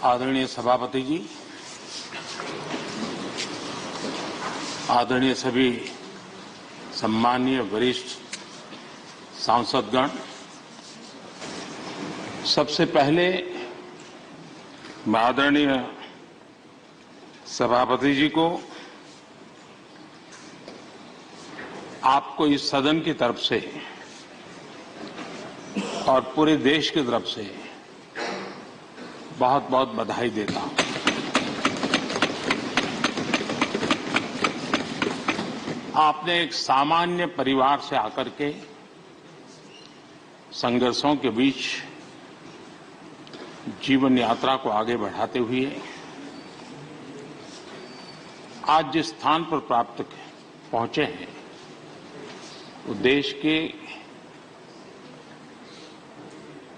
आदरणीय सभापति जी, आदरणीय सभी सम्माननीय वरिष्ठ सांसदगण, सबसे पहले मैं आदरणीय सभापति जी को आपको इस सदन की तरफ से और पूरे देश की तरफ से बहुत बहुत बधाई देता हूं। आपने एक सामान्य परिवार से आकर के संघर्षों के बीच जीवन यात्रा को आगे बढ़ाते हुए आज जिस स्थान पर प्राप्त पहुंचे हैं वो देश के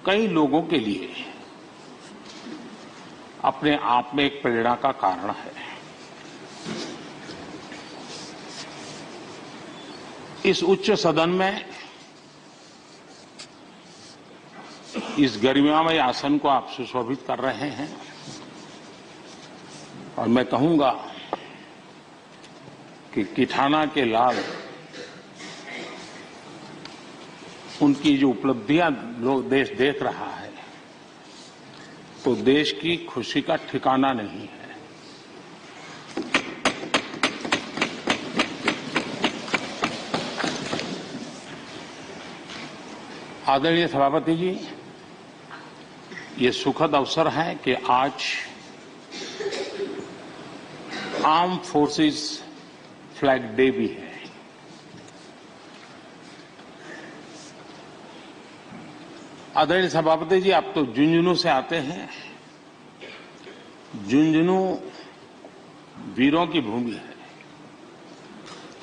कई लोगों के लिए अपने आप में एक प्रेरणा का कारण है। इस उच्च सदन में इस गरिमामय आसन को आप सुशोभित कर रहे हैं और मैं कहूंगा कि किठाना के लाल उनकी जो उपलब्धियां लोग देश देख रहा है तो देश की खुशी का ठिकाना नहीं है। आदरणीय सभापति जी, ये सुखद अवसर है कि आज आर्म फोर्सेस फ्लैग डे भी है। आदरणीय सभापति जी, आप तो झुंझुनू से आते हैं। झुंझुनू वीरों की भूमि है।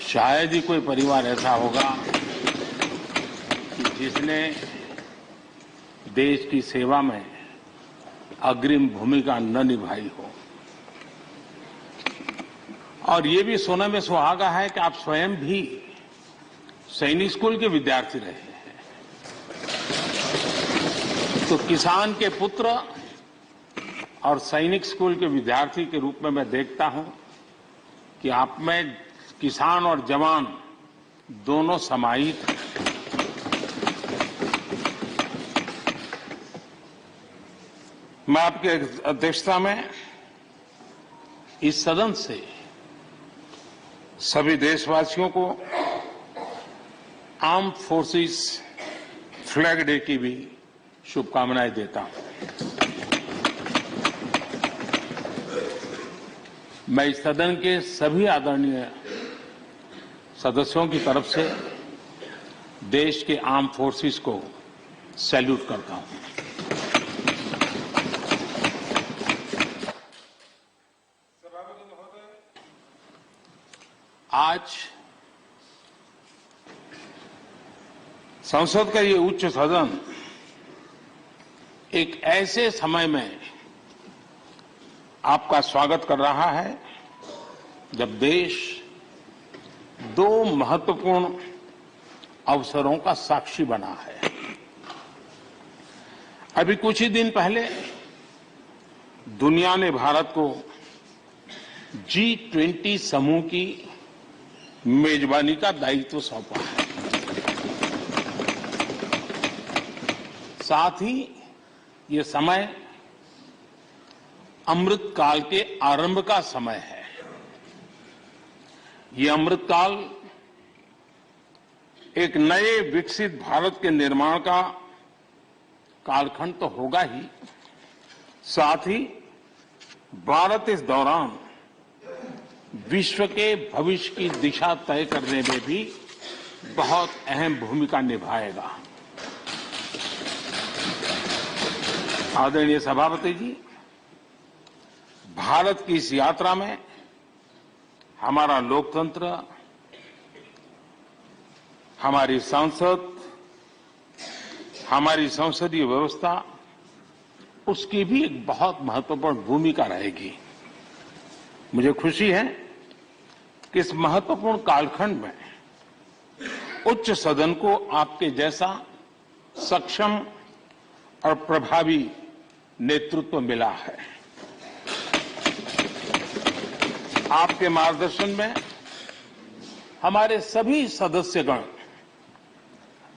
शायद ही कोई परिवार ऐसा होगा कि जिसने देश की सेवा में अग्रिम भूमिका न निभाई हो। और ये भी सोने में सुहागा है कि आप स्वयं भी सैनिक स्कूल के विद्यार्थी रहे हैं। तो किसान के पुत्र और सैनिक स्कूल के विद्यार्थी के रूप में मैं देखता हूं कि आप में किसान और जवान दोनों समाहित हैं। मैं आपके अध्यक्षता में इस सदन से सभी देशवासियों को आर्म फोर्सेस फ्लैग डे की भी शुभकामनाएं देता हूं। मैं इस सदन के सभी आदरणीय सदस्यों की तरफ से देश के आर्म फोर्सेस को सैल्यूट करता हूं। आज संसद का ये उच्च सदन एक ऐसे समय में आपका स्वागत कर रहा है जब देश दो महत्वपूर्ण अवसरों का साक्षी बना है। अभी कुछ ही दिन पहले दुनिया ने भारत को G20 समूह की मेजबानी का दायित्व सौंपा है। साथ ही ये समय अमृतकाल के आरंभ का समय है। ये अमृतकाल एक नए विकसित भारत के निर्माण का कालखंड तो होगा ही, साथ ही भारत इस दौरान विश्व के भविष्य की दिशा तय करने में भी बहुत अहम भूमिका निभाएगा। आदरणीय सभापति जी, भारत की इस यात्रा में हमारा लोकतंत्र, हमारी संसद, हमारी संसदीय व्यवस्था, उसकी भी एक बहुत महत्वपूर्ण भूमिका रहेगी। मुझे खुशी है कि इस महत्वपूर्ण कालखंड में उच्च सदन को आपके जैसा सक्षम और प्रभावी नेतृत्व मिला है। आपके मार्गदर्शन में हमारे सभी सदस्यगण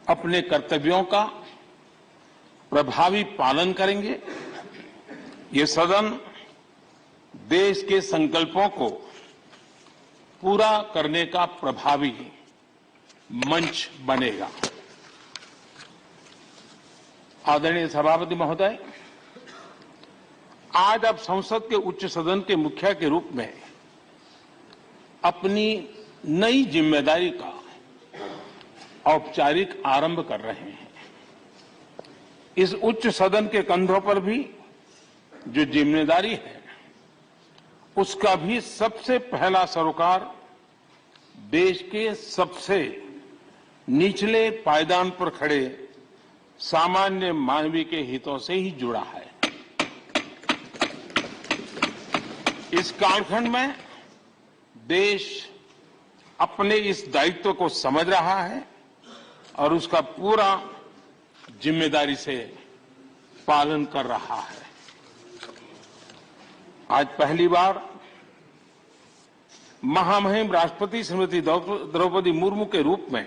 अपने कर्तव्यों का प्रभावी पालन करेंगे। ये सदन देश के संकल्पों को पूरा करने का प्रभावी मंच बनेगा। आदरणीय सभापति महोदय, आज आप संसद के उच्च सदन के मुखिया के रूप में अपनी नई जिम्मेदारी का औपचारिक आरंभ कर रहे हैं। इस उच्च सदन के कंधों पर भी जो जिम्मेदारी है, उसका भी सबसे पहला सरोकार देश के सबसे निचले पायदान पर खड़े सामान्य मानवीय के हितों से ही जुड़ा है। इस कालखंड में देश अपने इस दायित्व को समझ रहा है और उसका पूरा जिम्मेदारी से पालन कर रहा है। आज पहली बार महामहिम राष्ट्रपति श्रीमती द्रौपदी मुर्मू के रूप में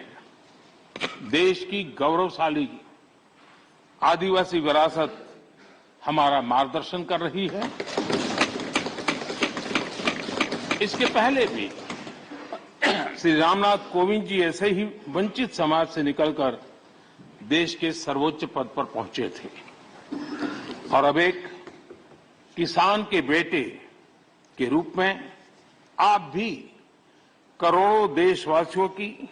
देश की गौरवशाली आदिवासी विरासत हमारा मार्गदर्शन कर रही है। इसके पहले भी श्री रामनाथ कोविंद जी ऐसे ही वंचित समाज से निकलकर देश के सर्वोच्च पद पर पहुंचे थे और अब एक किसान के बेटे के रूप में आप भी करोड़ों देशवासियों की,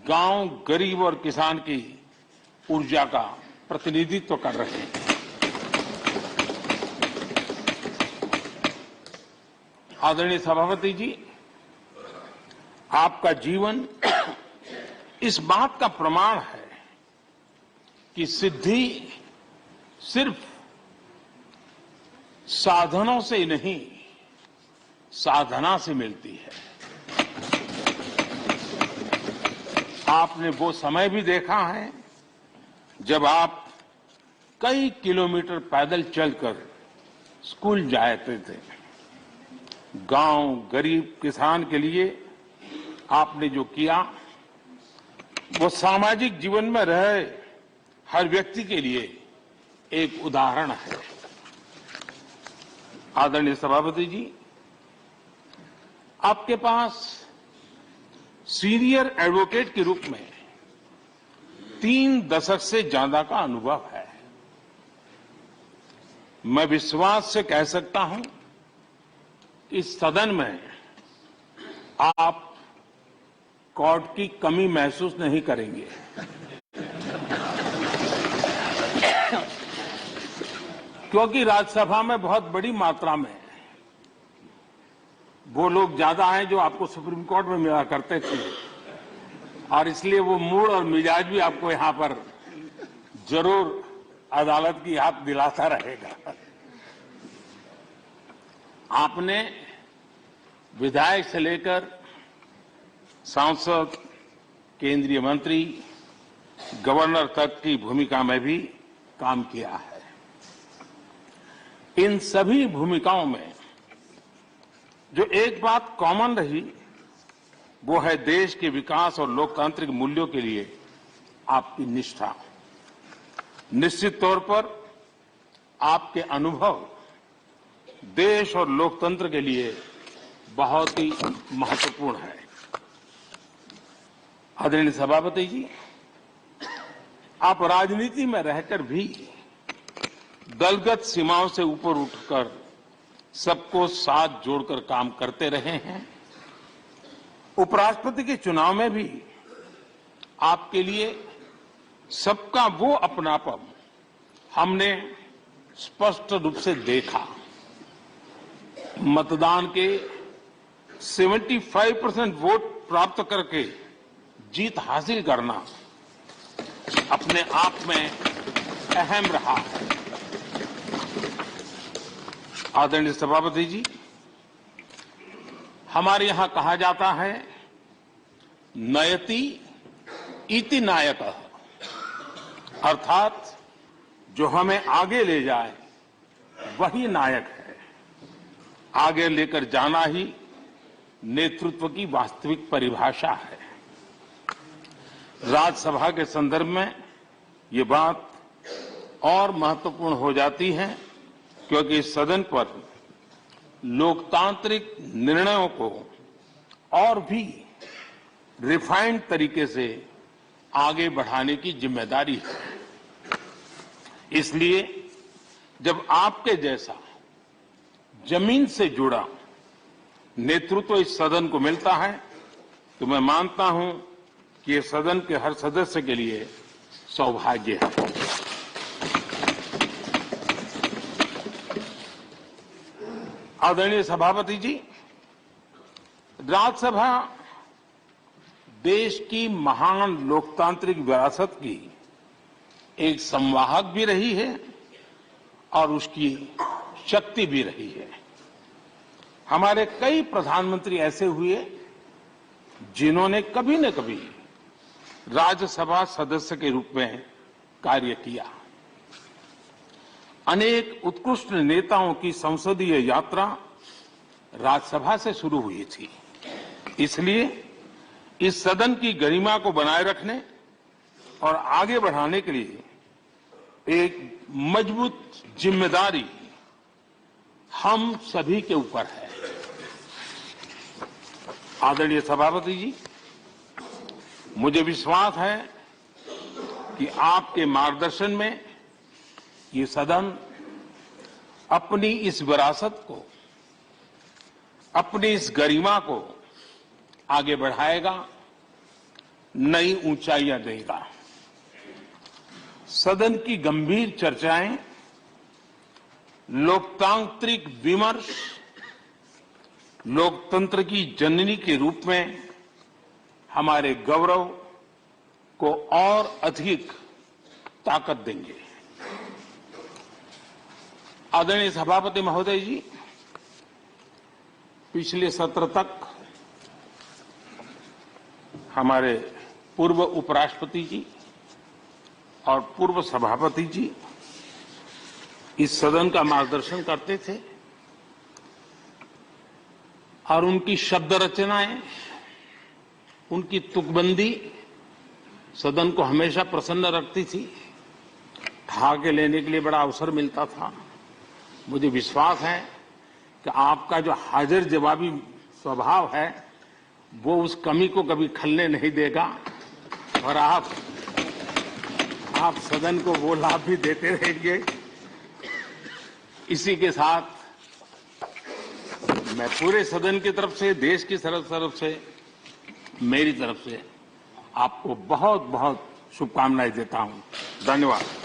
गांव, गरीब और किसान की ऊर्जा का प्रतिनिधित्व कर रहे हैं। आदरणीय सभापति जी, आपका जीवन इस बात का प्रमाण है कि सिद्धि सिर्फ साधनों से नहीं, साधना से मिलती है। आपने वो समय भी देखा है जब आप कई किलोमीटर पैदल चलकर स्कूल जाते थे। गांव, गरीब, किसान के लिए आपने जो किया वो सामाजिक जीवन में रहे हर व्यक्ति के लिए एक उदाहरण है। आदरणीय सभापति जी, आपके पास सीनियर एडवोकेट के रूप में 3 दशक से ज्यादा का अनुभव है। मैं विश्वास से कह सकता हूं, इस सदन में आप कोर्ट की कमी महसूस नहीं करेंगे। क्योंकि राज्यसभा में बहुत बड़ी मात्रा में वो लोग ज्यादा हैं जो आपको सुप्रीम कोर्ट में मिला करते थे और इसलिए वो मूड और मिजाज भी आपको यहां पर जरूर अदालत की याद दिलाता रहेगा। आपने विधायक से लेकर सांसद, केंद्रीय मंत्री, गवर्नर तक की भूमिका में भी काम किया है। इन सभी भूमिकाओं में जो एक बात कॉमन रही वो है देश के विकास और लोकतांत्रिक मूल्यों के लिए आपकी निष्ठा। निश्चित तौर पर आपके अनुभव देश और लोकतंत्र के लिए बहुत ही महत्वपूर्ण है। आदरणीय सभापति जी, आप राजनीति में रहकर भी दलगत सीमाओं से ऊपर उठकर सबको साथ जोड़कर काम करते रहे हैं। उपराष्ट्रपति के चुनाव में भी आपके लिए सबका वो अपनापन हमने स्पष्ट रूप से देखा। मतदान के 75% वोट प्राप्त करके जीत हासिल करना अपने आप में अहम रहा है। आदरणीय सभापति जी, हमारे यहां कहा जाता है नयति इति नायकः, अर्थात जो हमें आगे ले जाए वही नायक है। आगे लेकर जाना ही नेतृत्व की वास्तविक परिभाषा है। राज्यसभा के संदर्भ में ये बात और महत्वपूर्ण हो जाती है क्योंकि इस सदन पर लोकतांत्रिक निर्णयों को और भी रिफाइंड तरीके से आगे बढ़ाने की जिम्मेदारी है। इसलिए जब आपके जैसा जमीन से जुड़ा नेतृत्व इस सदन को मिलता है तो मैं मानता हूं कि ये सदन के हर सदस्य के लिए सौभाग्य है। आदरणीय सभापति जी, राज्यसभा देश की महान लोकतांत्रिक विरासत की एक संवाहक भी रही है और उसकी शक्ति भी रही है। हमारे कई प्रधानमंत्री ऐसे हुए जिन्होंने कभी न कभी राज्यसभा सदस्य के रूप में कार्य किया। अनेक उत्कृष्ट नेताओं की संसदीय यात्रा राज्यसभा से शुरू हुई थी। इसलिए इस सदन की गरिमा को बनाए रखने और आगे बढ़ाने के लिए एक मजबूत जिम्मेदारी हम सभी के ऊपर है। आदरणीय सभापति जी, मुझे विश्वास है कि आपके मार्गदर्शन में ये सदन अपनी इस विरासत को, अपनी इस गरिमा को आगे बढ़ाएगा, नई ऊंचाइयां देगा। सदन की गंभीर चर्चाएं, लोकतांत्रिक विमर्श लोकतंत्र की जननी के रूप में हमारे गौरव को और अधिक ताकत देंगे। आदरणीय सभापति महोदय जी, पिछले सत्र तक हमारे पूर्व उपराष्ट्रपति जी और पूर्व सभापति जी इस सदन का मार्गदर्शन करते थे और उनकी शब्द रचनाएं, उनकी तुकबंदी सदन को हमेशा प्रसन्न रखती थी। ठहाके लेने के लिए बड़ा अवसर मिलता था। मुझे विश्वास है कि आपका जो हाजिर जवाबी स्वभाव है वो उस कमी को कभी खलने नहीं देगा और आप सदन को वो लाभ भी देते रहेंगे। इसी के साथ मैं पूरे सदन की तरफ से, देश की तरफ से, मेरी तरफ से आपको बहुत बहुत शुभकामनाएं देता हूं। धन्यवाद।